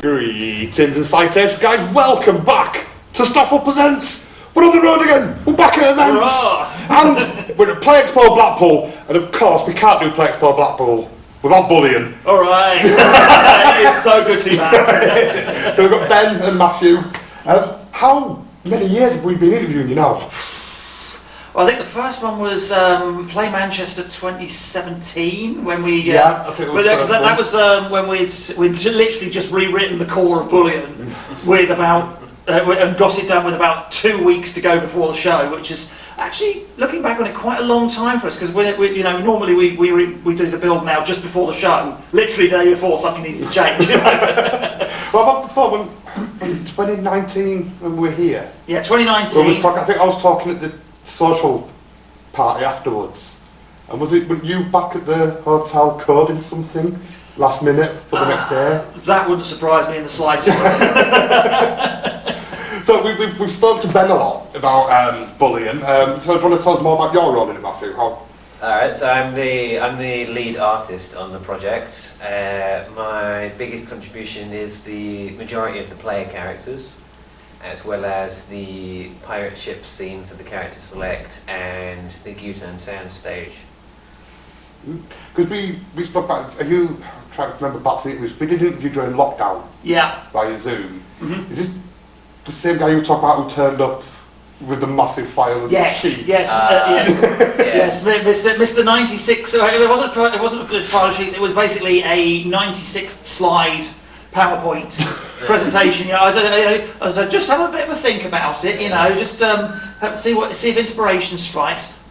Greetings and salutations, guys. Welcome back to Stoffel Presents. We're on the road again. We're back at events. And we're at Play Expo Blackpool. And of course, we can't do Play Expo Blackpool without Bullion. Alright. It's so good to be back. So we've got Ben and Matthew. How many years have we been interviewing you now? Well, I think the first one was Play Manchester 2017 when we I think it was that was when we'd literally just rewritten the core of Bullion with about and got it done with about 2 weeks to go before the show, which is actually, looking back on it, quite a long time for us, because we normally we do the build now just before the show, literally the day before something needs to change. Well, about before when 2019 when we were here. Yeah, 2019. I think I was talking at the social party afterwards, and were you back at the hotel coding something last minute for the next day? That wouldn't surprise me in the slightest. So we've spoken to Ben a lot about Bullion. So do you want to tell us more about your role in it, Matthew? Alright, so I'm the lead artist on the project. My biggest contribution is the majority of the player characters, as well as the pirate ship scene for the character select and the U-turn sound stage. Because we spoke about, are you trying to remember back to it, we did an interview during lockdown. Yeah. Via Zoom. Mm-hmm. Is this the same guy you were talking about who turned up with the massive file of sheets? Yes, Mr. 96. So it wasn't a file of sheets. It was basically a 96 slide PowerPoint presentation. I said, just have a bit of a think about it. Just see if inspiration strikes.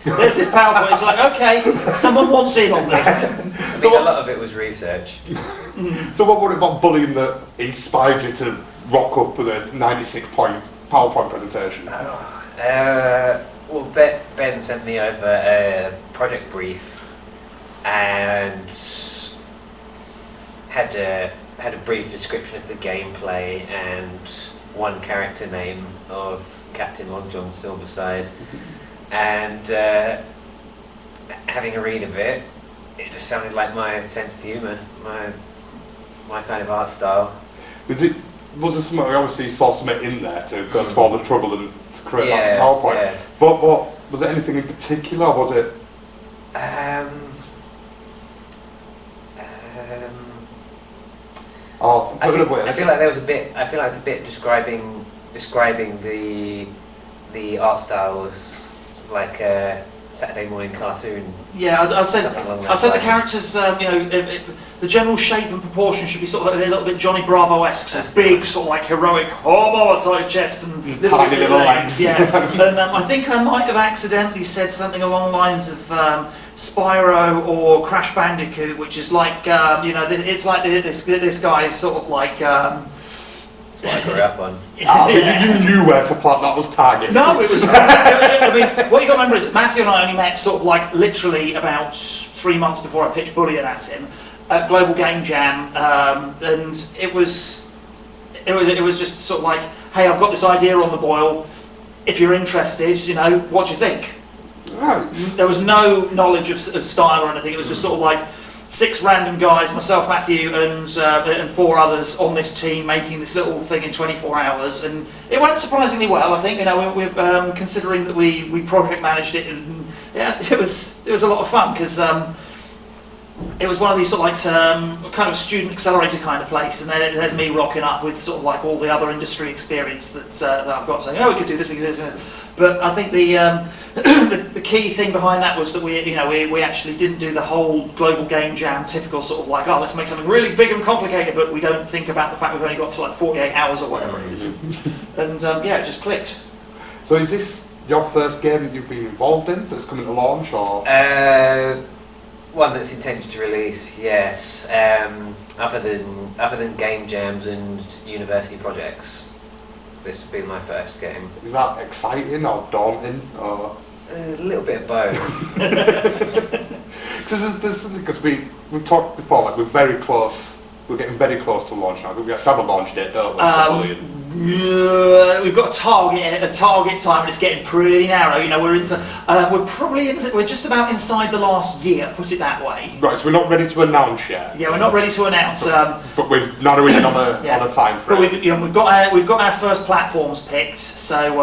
There's this PowerPoint. It's like, okay, someone wants in on this. I think a lot of it was research. So what was it about Bullion that inspired you to rock up with a 96-point PowerPoint presentation? Well, Ben sent me over a project brief and had a brief description of the gameplay and one character name of Captain Long John Silverside. And having a read of it, it just sounded like my sense of humour, my kind of art style. Was there something, obviously you saw something in there to go to all the trouble and to create that PowerPoint. Yes. But was there anything in particular, or was it? I feel like there was a bit. I feel like it's a bit describing the art style was like a Saturday morning cartoon. Yeah, I'd say the characters, the general shape and proportion should be sort of a little bit Johnny Bravo-esque, so big, sort of like heroic, type chest and tiny little legs. Yeah, and I think I might have accidentally said something along the lines of Spyro or Crash Bandicoot, which is like, it's like this guy's sort of like. That's what I grew up on. You knew where to plant that was target. No, it was. I mean, what you got to remember is Matthew and I only met sort of like literally about 3 months before I pitched Bullion at him at Global Game Jam, and it was just sort of like, hey, I've got this idea on the boil. If you're interested, what do you think? Right. There was no knowledge of style or anything. It was just sort of like 6 random guys, myself, Matthew, and 4 others on this team making this little thing in 24 hours, and it went surprisingly well. I think we're considering that we project managed it, and yeah, it was a lot of fun because it was one of these sort of like kind of student accelerator kind of place, and then there's me rocking up with sort of like all the other industry experience that I've got, saying, oh, we could do this, we could do this. But I think the key thing behind that was that we actually didn't do the whole Global Game Jam typical sort of like, oh, let's make something really big and complicated, but we don't think about the fact we've only got like 48 hours or whatever it is. And it just clicked. So is this your first game that you've been involved in that's coming to launch, or? One that's intended to release, yes. Other than game jams and university projects, this will be my first game. Is that exciting or daunting, or? A little bit of both. Because we've talked before, like we're very close. We're getting very close to launch now. We actually have a launch date, don't we? we've got a target time, and it's getting pretty narrow. You know, we're just about inside the last year, put it that way. Right, so we're not ready to announce yet. Yeah, we're not ready to announce. But we're narrowing in on a time frame. But we've got our first platforms picked, so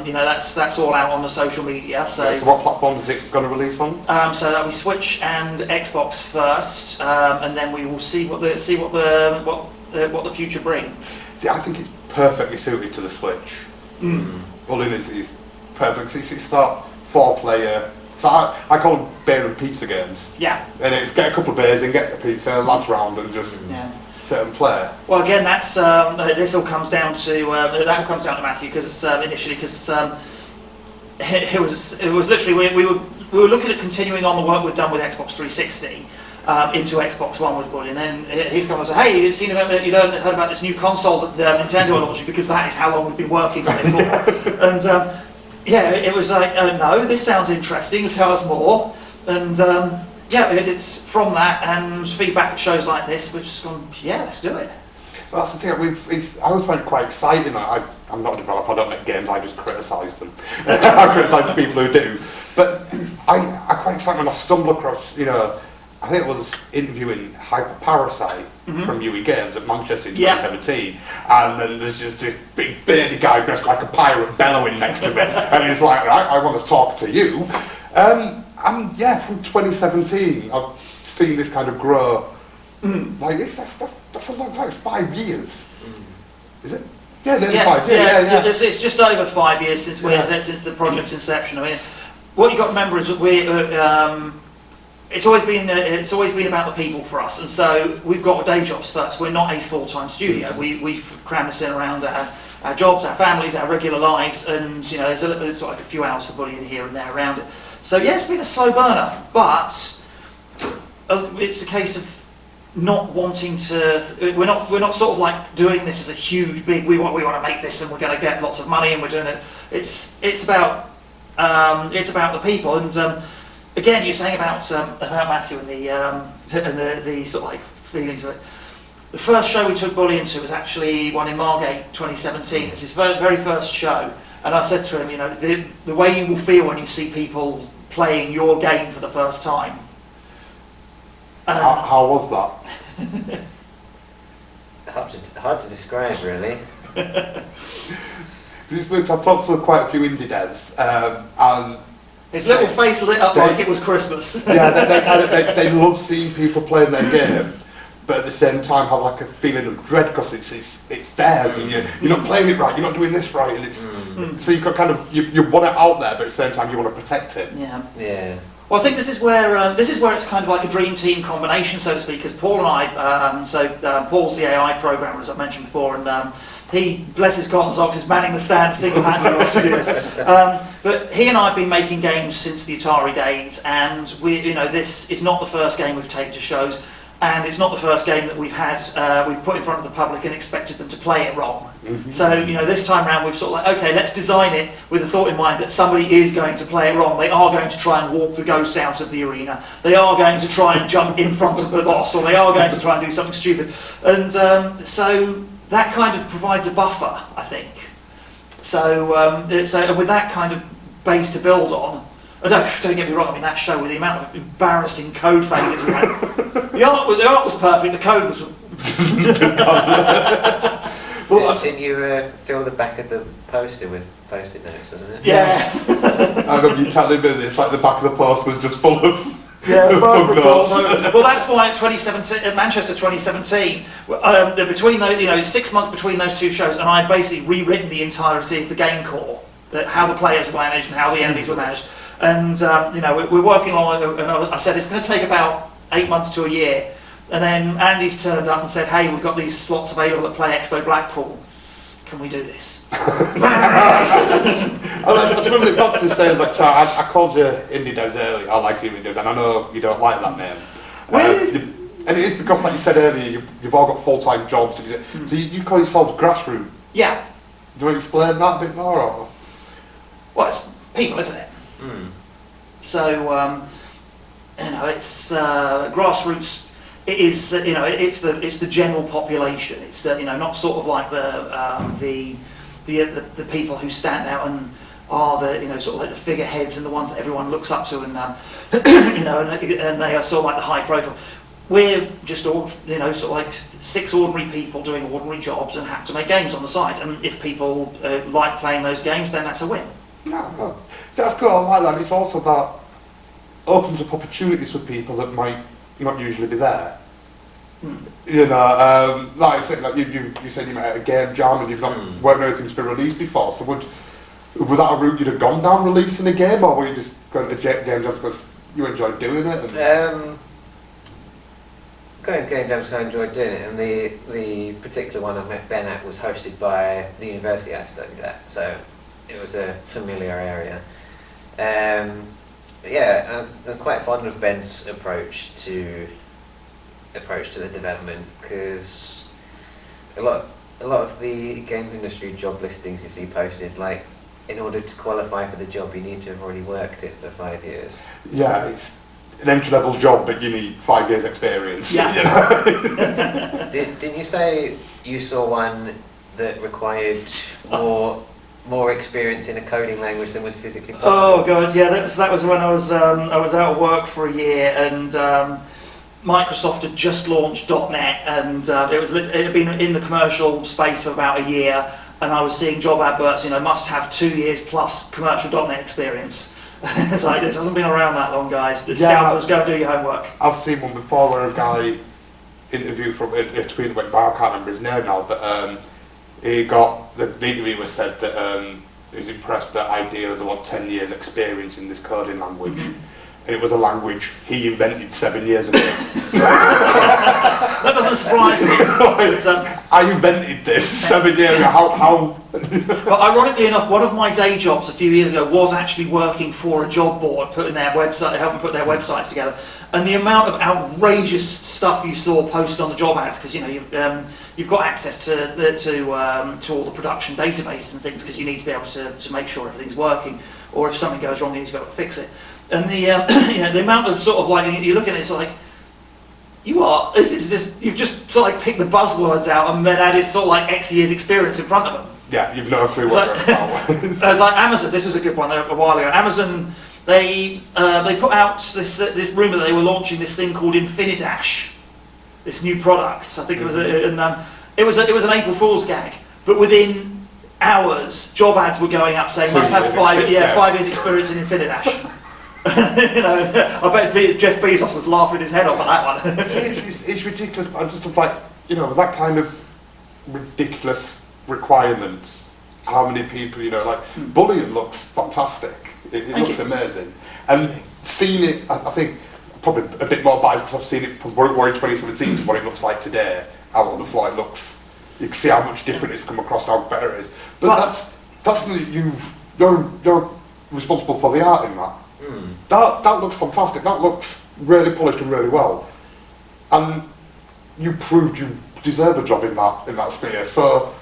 that's all out on the social media. So what platforms is it going to release on? So that'll be Switch and Xbox first, and then we will see what the future brings. See, I think it's perfectly suited to the Switch. Bullion is perfect. It's that 4-player. So I call them beer and pizza games. Yeah. And it's get a couple of beers and get a pizza, lads round and just sit and play. Well, again, that's this all comes down to Matthew because initially it was literally we were looking at continuing on the work we've done with Xbox 360. Into Xbox One with Bullion, and then he's come and said, "Hey, you heard about this new console that Nintendo are launching?" Because that is how long we've been working on it for. And it was like, "No, this sounds interesting. Tell us more." And it's from that and feedback at shows like this, we've just gone, "Yeah, let's do it." Well, that's the thing. I always find it quite exciting. I'm not a developer. I don't make games. I just criticise them. I criticise the people who do. But I quite excited when I stumble across, I think it was interviewing Hyper Parasite from UE Games at Manchester in 2017, and then there's just this big beardy guy dressed like a pirate bellowing next to me, and he's like, "Right, I want to talk to you." And from 2017, I've seen this kind of grow. Like this, that's a long time. It's 5 years, is it? Yeah, nearly 5 years. Yeah. It's just over 5 years since the project's inception. I mean, what you got to remember is that it's always been about the people for us, and so we've got day jobs first. We're not a full-time studio. We've crammed this in around our jobs, our families, our regular lives, and there's it's like a few hours for Bullion here and there around it. So it's been a slow burner, but it's a case of not wanting to. We're not sort of like doing this as a huge big. We want to make this, and we're going to get lots of money, and we're doing it. It's about the people and. Again, you're saying about Matthew and the sort of like feelings of it. The first show we took Bullion to was actually one in Margate 2017. It's his very first show, and I said to him, the way you will feel when you see people playing your game for the first time. How was that? Hard to describe, really. I've talked to quite a few indie devs, and his little face lit up like it was Christmas. They love seeing people playing their game, but at the same time have like a feeling of dread because it's theirs and you're not playing it right, you're not doing this right, and it's so you've got kind of you want it out there, but at the same time you want to protect it. Yeah. Well, I think this is where it's kind of like a dream team combination, so to speak. Because Paul and I, Paul's the AI programmer, as I mentioned before, and he, bless his cotton socks, is manning the stand single-handedly whilst we do this. But he and I have been making games since the Atari days, and this is not the first game we've taken to shows, and it's not the first game that we've put in front of the public and expected them to play it wrong. So this time round we've sort of like, okay, let's design it with the thought in mind that somebody is going to play it wrong. They are going to try and walk the ghost out of the arena. They are going to try and jump in front of the boss, or they are going to try and do something stupid. And so that kind of provides a buffer, I think. So with that kind of base to build on, don't get me wrong, I mean that show with the amount of embarrassing code failures we had. The art was perfect, the code was... Didn't you fill the back of the poster with post-it notes, wasn't it? Yeah. I remember you telling me this, like the back of the post was just full of... Well, that's why at Manchester 2017, between those, 6 months between those two shows, and I had basically rewritten the entirety of the game core, how the players were managed and how the enemies were managed. And we're working on it, and I said it's going to take about 8 months to a year. And then Andy's turned up and said, "Hey, we've got these slots available at Play Expo Blackpool. Can we do this?" I was really got to say, like, so I called you Indie Devs earlier. I like you Indie Devs, and I know you don't like that name. And it is because, like you said earlier, you've all got full-time jobs. So you call yourselves grassroots. Yeah. Do you want to explain that a bit more? Or? Well, it's people, isn't it? So, it's grassroots. it is, it's the general population. It's the, not sort of like the people who stand out and are the, sort of like the figureheads and the ones that everyone looks up to, and and they are sort of like the high profile. We're just all, sort of like 6 ordinary people doing ordinary jobs and have to make games on the side. And if people like playing those games, then that's a win. No. So that's cool. I like that. It's also that opens up opportunities for people that might not usually be there. Like I said, like you said you met a game jam and you've not worked on anything that's been released before. So was that a route you'd have gone down releasing a game, or were you just going to game jams because you enjoyed doing it? Going to game jams because I enjoyed doing it, and the particular one I met Ben at was hosted by the university I studied at, so it was a familiar area. I'm quite fond of Ben's approach to the development, because a lot of the games industry job listings you see posted, like, in order to qualify for the job you need to have already worked it for 5 years. Yeah, it's an entry-level job, but you need 5 years experience. Yeah. Didn't you say you saw one that required more experience in a coding language than was physically possible? Oh god, yeah, that was when I was out of work for a year, and Microsoft had just launched .NET, and it had been in the commercial space for about a year, and I was seeing job adverts, must have 2 years plus commercial .NET experience. It's like, this hasn't been around that long, guys. The scalpers, go and do your homework. I've seen one before where a guy interviewed from a tweet that went viral. I can't remember his name now, but he got, the interviewer said that he was impressed that idea of the 10 years experience in this coding language. And it was a language he invented 7 years ago. That doesn't surprise me. I invented this 7 years ago. How? Well, ironically enough, one of my day jobs a few years ago was actually working for a job board, helping put their websites together. And the amount of outrageous stuff you saw posted on the job ads, because you've got access to all the production databases and things, because you need to be able to make sure everything's working, or if something goes wrong, you need to go and fix it. And the amount of sort of like, you look at it, it's like, you've just sort of like picked the buzzwords out and then added sort of like X years experience in front of them. Yeah, you've no clue what they're about. It's like Amazon, this was a good one a while ago. Amazon, they put out this rumour that they were launching this thing called Infinidash, this new product. I think it was, it was an April Fool's gag, but within hours, job ads were going up saying must have 5 years experience in Infinidash. I bet Jeff Bezos was laughing his head off at that one. it's ridiculous, but I'm just like, with that kind of ridiculous requirements, how many people, Bullion looks fantastic. It looks amazing. And seeing it, I think, probably a bit more biased because I've seen it from War in 2017 to what it looks like today. How on the fly it looks. You can see how much different it's come across, how better it is. But that's something you're responsible for the art in that. That looks fantastic. That looks really polished and really well. And you proved you deserve a job in that sphere. So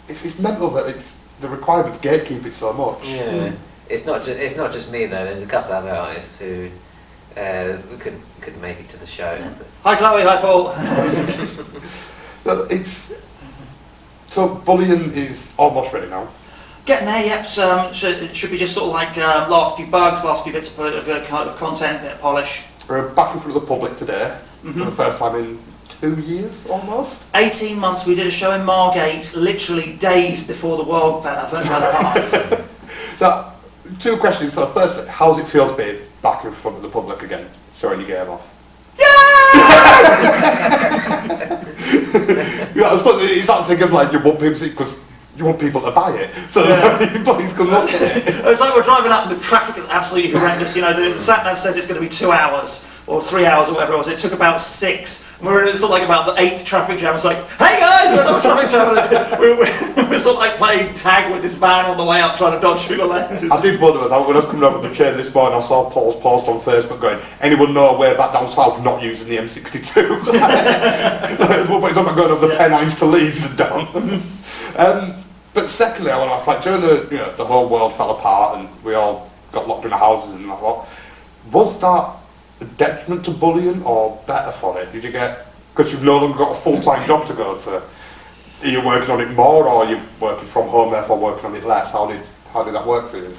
it's mental that it's the requirement to gatekeep it so much. Yeah, it's not just me though. There's a couple of other artists who couldn't make it to the show. Yeah. Hi Chloe, hi Paul. So Bullion is almost ready now. Getting there, yep. So it should be just sort of like last few bugs, last few bits of content, bit of polish. We're back in front of the public today for the first time in 2 years almost. 18 months. We did a show in Margate, literally days before the world fell apart. So, 2 questions. Firstly, how does it feel to be back in front of the public again, showing your game off? I suppose it's that thing of like you want people because you want people to buy it, so please come look at it. It's like we're driving up and the traffic is absolutely horrendous. The sat nav says it's going to be 2 hours or 3 hours or whatever it was. It took about 6. We're in sort of like about the 8th traffic jam. It's like, hey guys, we're in the traffic jam. We're sort of like playing tag with this van on the way up, trying to dodge through the lanes. I did wonder when I was coming up with the chair this morning. I saw Paul's post on Facebook going, "Anyone know a way back down south not using the M62?" But it's not going over the Pennines to Leeds and down. But secondly, I want to ask, like during the whole world fell apart and we all got locked in our houses and that lot, was that a detriment to Bullion or better for it? Did you get because you've no longer got a full-time job to go to. Are you working on it more, or are you working from home, therefore working on it less? How did that work for you?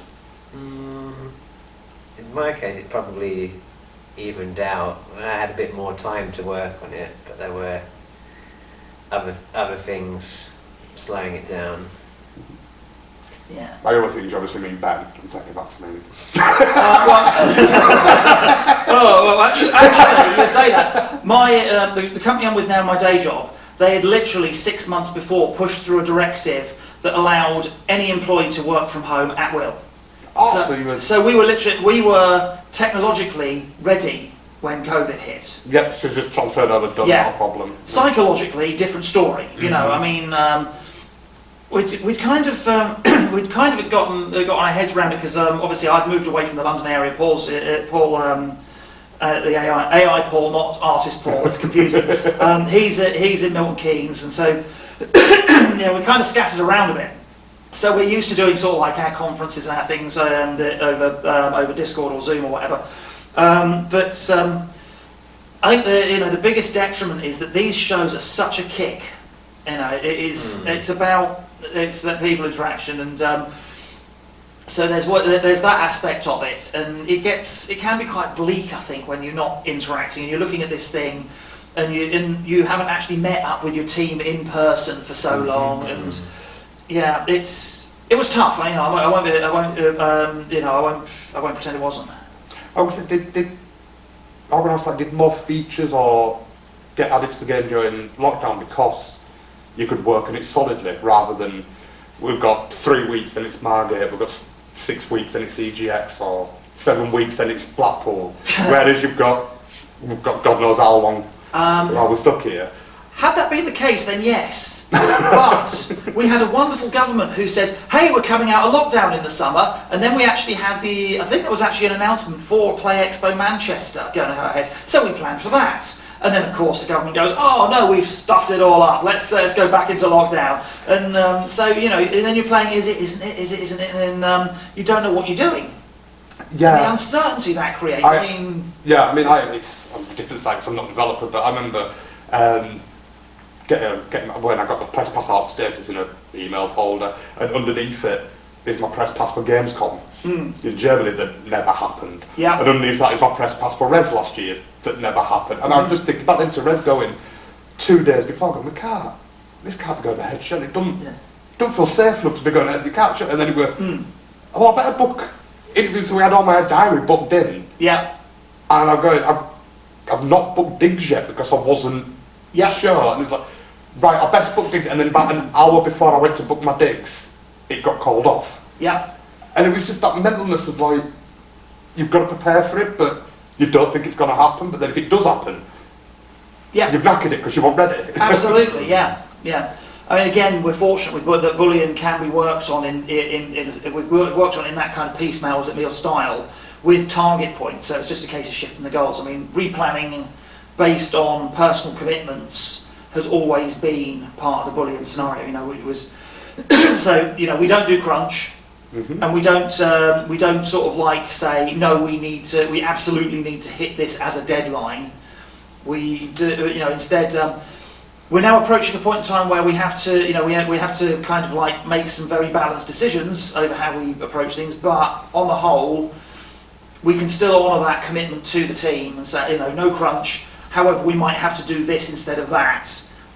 In my case, it probably evened out. I had a bit more time to work on it, but there were other things slowing it down. Yeah. I always think you obviously mean Ben. I'm taking that to me. Well, actually, you say that. My the company I'm with now, my day job, they had literally 6 months before pushed through a directive that allowed any employee to work from home at will. So we were technologically ready when COVID hit. Yep, so just transferred over, done, not a problem. Psychologically, different story. You know, I mean, we'd kind of gotten our heads around it because obviously I'd moved away from the London area. The AI Paul, not artist Paul. It's confusing. He's in Milton Keynes, and so yeah, we kind of scattered around a bit. So we're used to doing sort of like our conferences and our things over Discord or Zoom or whatever. But I think the biggest detriment is that these shows are such a kick. You know, it's that people interaction, and so there's that aspect of it, and it can be quite bleak, I think, when you're not interacting and you're looking at this thing, and you haven't actually met up with your team in person for so long, and yeah, it was tough. I won't pretend it wasn't. Obviously, did organisers did more features or get added to the game during lockdown because you could work on it solidly rather than we've got 3 weeks and it's Margate, we've got 6 weeks and it's EGX, or 7 weeks and it's Blackpool, whereas we've got God knows how long while we're stuck here. Had that been the case, then yes. But we had a wonderful government who said, hey, we're coming out of lockdown in the summer, and then we actually had I think there was actually an announcement for Play Expo Manchester going ahead, so we planned for that. And then of course the government goes, oh no, we've stuffed it all up, let's go back into lockdown. And so, you know, and then you're playing, is it, isn't it, and you don't know what you're doing. Yeah. The uncertainty that creates, I'm a different side because I'm not a developer, but I remember getting when I got my press pass out status in an email folder, and underneath it is my press pass for Gamescom in Germany that never happened. Yeah. And underneath that is my press pass for Res last year that never happened. And I'm just thinking back then to Res going 2 days before, going, this can't be going ahead, surely. It don't feel safe enough to be going ahead, you can't, and then you go, oh, I better book interviews, so we had all my diary booked in. Yeah. And I'm going, I've not booked digs yet because I wasn't sure. And it's like, right, I best book digs, and then about an hour before I went to book my digs, it got called off. Yeah. And it was just that mentalness of like, you've got to prepare for it, but you don't think it's going to happen, but then if it does happen, you've knackered it because you weren't ready. Absolutely, yeah. I mean, again, we're fortunate that Bullion can be worked on we've worked on in that kind of piecemeal style with target points, so it's just a case of shifting the goals. I mean, replanning based on personal commitments has always been part of the Bullion scenario. You know, it was so, you know, we don't do crunch, and we don't sort of like say, no, we absolutely need to hit this as a deadline. We do, you know, instead we're now approaching a point in time where we have to, you know, we have to kind of like make some very balanced decisions over how we approach things, but on the whole we can still honour that commitment to the team and say, you know, no crunch. However, we might have to do this instead of that,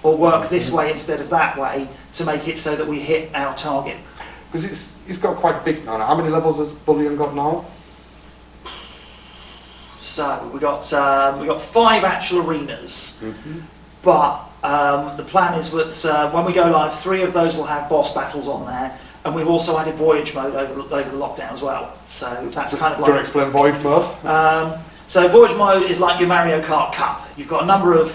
or work this way instead of that way to make it so that we hit our target. Because it's got quite big now. How many levels has Bullion got now? So we got 5 actual arenas, but the plan is that when we go live, 3 of those will have boss battles on there, and we've also added voyage mode over the lockdown as well. So that's kind of like. Do you explain voyage mode? So voyage mode is like your Mario Kart Cup. You've got a number of,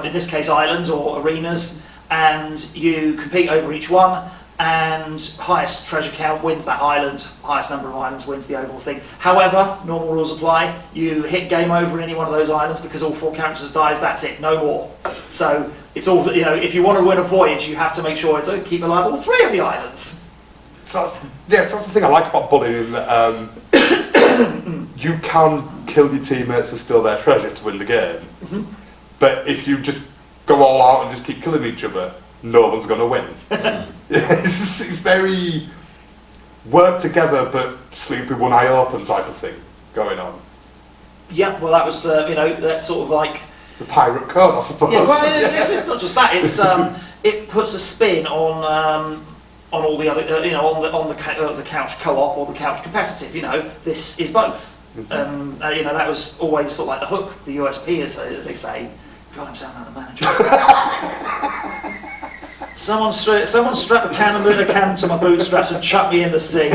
in this case, islands or arenas, and you compete over each one. And highest treasure count wins that island, highest number of islands wins the overall thing. However, normal rules apply. You hit game over in any one of those islands because all 4 characters dies, that's it, no more. So it's all, you know, if you want to win a voyage, you have to make sure it's keep alive all 3 of the islands. So that's the thing I like about Bullion, that you can kill your teammates and steal their treasure to win the game. But if you just go all out and just keep killing each other, no one's going to win. It's very work together but sleep with one eye open type of thing going on. Yeah, well, that was that sort of like the pirate code, I suppose. Yeah, well, it's not just that. It's it puts a spin on all the other on the couch co-op or the couch competitive. This is both. That was always sort of like the hook, the USP, as they say. God, I'm sounding like the manager. Someone strap a can to my bootstraps and chuck me in the sea.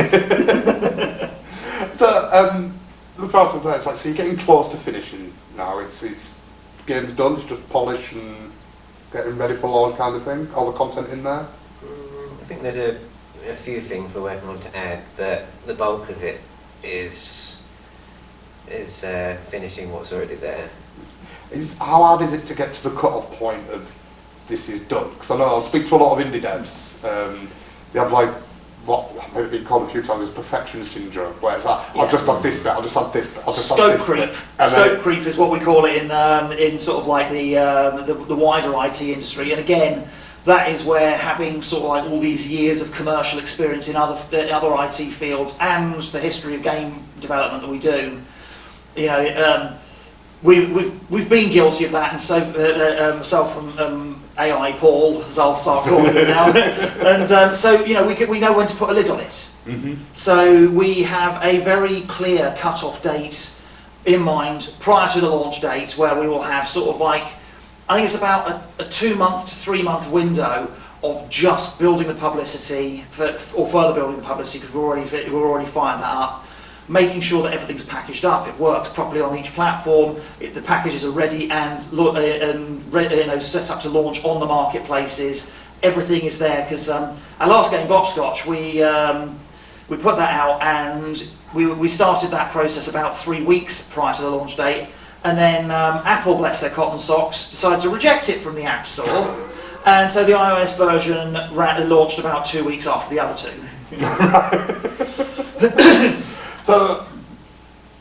The part of that is like, so you're getting close to finishing now. It's game's done. It's just polish and getting ready for launch kind of thing. All the content in there. I think there's a few things we're working on to add, but the bulk of it is finishing what's already there. How hard is it to get to the cut-off point of this is done? Because I know I speak to a lot of indie devs. They have like what I've been called a few times as perfection syndrome, where it's like I'll just have this bit, I'll just have this bit, I'll just have scope this creep. bit. Scope creep is what we call it in sort of like the wider IT industry. And again, that is where having sort of like all these years of commercial experience in other IT fields and the history of game development that we do, we've been guilty of that, and so myself and AI Paul, as I'll start calling him now, and so we know when to put a lid on it. Mm-hmm. So we have a very clear cut-off date in mind prior to the launch date, where we will have sort of like, I think it's about a 2-month to 3-month window of just building the publicity or further building the publicity, because we've already fired that up. Making sure that everything's packaged up, it works properly on each platform, the packages are ready and set up to launch on the marketplaces. Everything is there, because our last game, Bopscotch, we put that out and we started that process about 3 weeks prior to the launch date, and then Apple, bless their cotton socks, decided to reject it from the App Store, and so the iOS version launched about 2 weeks after the other two. So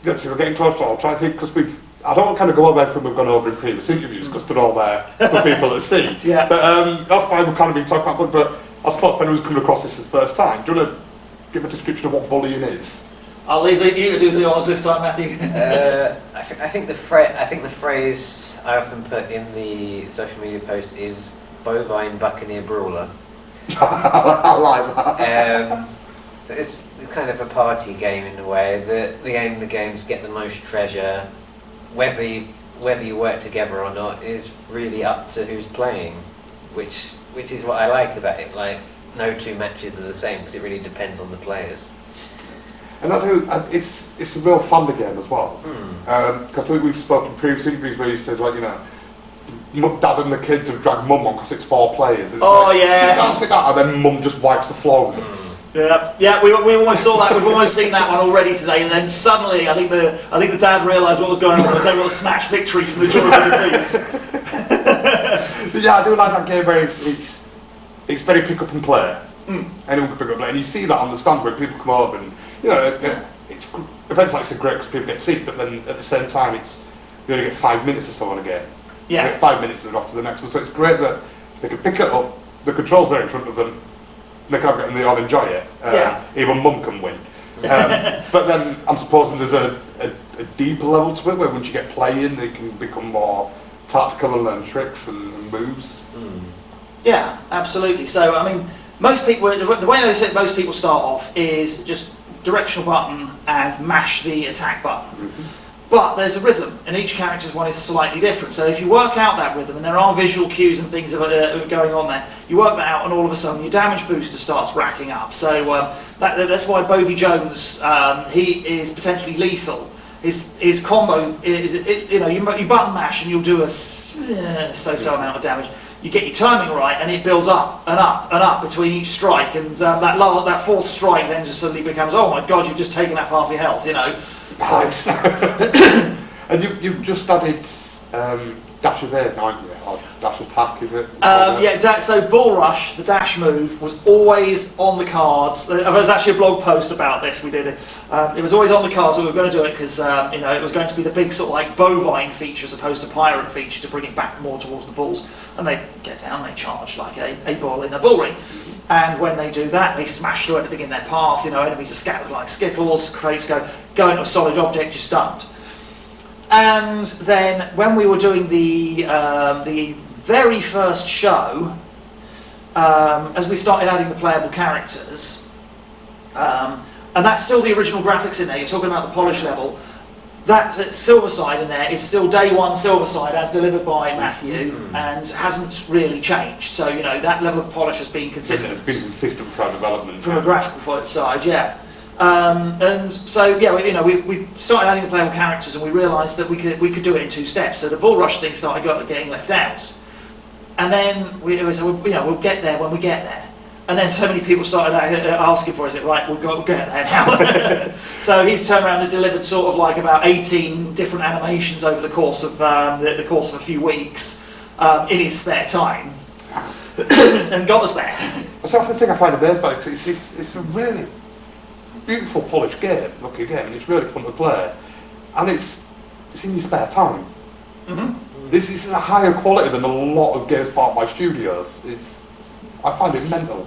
we're getting close to it. I'll try to think, because I don't want to kind of go over everything we've gone over in previous interviews, because they're all there for people to see. Yeah. But that's why we've kind of been talking about, but I suppose if anyone's coming across this for the first time, do you want to give a description of what Bullion is? I'll leave you to do the honours this time, Matthew. I think the phrase I often put in the social media post is bovine buccaneer brawler. I like that. It's kind of a party game in a way. The aim of the games get the most treasure. Whether you work together or not is really up to who's playing, which is what I like about it. Like, no two matches are the same, because it really depends on the players. And it's a real fun game as well. Because I think we've spoken previously interviews where you said, like, Dad and the kids have dragged Mum on because it's 4 players. It's sit down, and then Mum just wipes the floor with them. Yeah, we almost saw that. We've almost seen that one already today, and then suddenly, I think the dad realised what was going on. Was able to snatch victory from the jaws of defeat. Yeah, I do like that game where it's very pick up and play. Anyone can pick up and play, and you see that on the stands where people come over, and it's events like this are great because people get to see, but then at the same time, you only get 5 minutes or so on a game. Yeah. You get 5 minutes and they're off to the next one. So it's great that they can pick it up. The controls there in front of them. They can have it and they all enjoy it. Even Mum can win. But then I'm supposing there's a deeper level to it where once you get playing, they can become more tactical and learn tricks and moves. Yeah, absolutely. So I mean, most people, the way I say most people start off is just directional button and mash the attack button. But there's a rhythm, and each character's one is slightly different. So if you work out that rhythm, and there are visual cues and things going on there, you work that out, and all of a sudden your damage booster starts racking up. So that's why Bovie Jones, he is potentially lethal. His combo is, you button mash and you'll do a so amount of damage. You get your timing right, and it builds up and up and up between each strike, and that fourth strike then just suddenly becomes, oh my god, you've just taken up half your health, Nice. And you've just added dash evade, haven't you? Or dash attack, is it? So Bull Rush, the dash move, was always on the cards. There's actually a blog post about this. We did it. It was always on the cards, so we were going to do it because it was going to be the big sort of like bovine feature as opposed to pirate feature to bring it back more towards the bulls. and they get down, they charge like a bull in a bull ring. And when they do that, they smash through everything in their path, you know, enemies are scattered like skittles, crates go into a solid object, you're stunned. And then when we were doing the very first show, as we started adding the playable characters, and that's still the original graphics in there, you're talking about the polish level, that Silverside in there is still day one Silverside as delivered by Matthew and hasn't really changed. So, you know, that level of polish has been consistent. It's been consistent throughout development. From a graphical side, yeah. And so, yeah, we started adding the playable characters and we realised that we could do it in 2 steps. So the bull rush thing started getting left out. And then we'll get there when we get there. And then so many people started asking for it, right, we'll get there now. So he's turned around and delivered sort of like about 18 different animations over the course of the course of a few weeks in his spare time, and got us there. So that's the thing I find amazing about it. It's a really beautiful, polished game, looking game, and it's really fun to play. And it's in your spare time. Mm-hmm. This is a higher quality than a lot of games part by studios. I find it mental.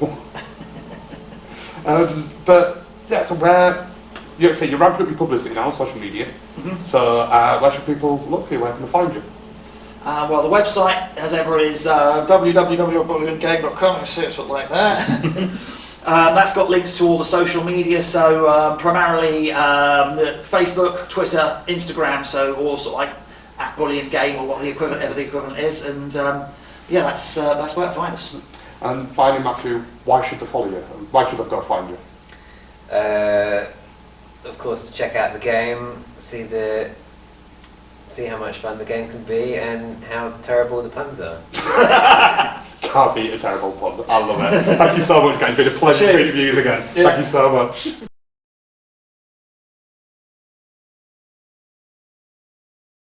But yeah, so you're ramping up your publicity now on social media. Mm-hmm. So where should people look for you? Where can they find you? Well, the website, as ever, is www.bulliongame.com. It's like that. That's got links to all the social media, so primarily Facebook, Twitter, Instagram, so all sort of like at Bullion Game or whatever the equivalent is, and yeah, that's where to find us. And finally, Matthew, why should they follow you? Why should they go find you? Of course, to check out the game, see how much fun the game can be, and how terrible the puns are. Can't beat a terrible pun. I love it. Thank you so much, guys. It's been a pleasure to interview you again. Yeah. Thank you so much.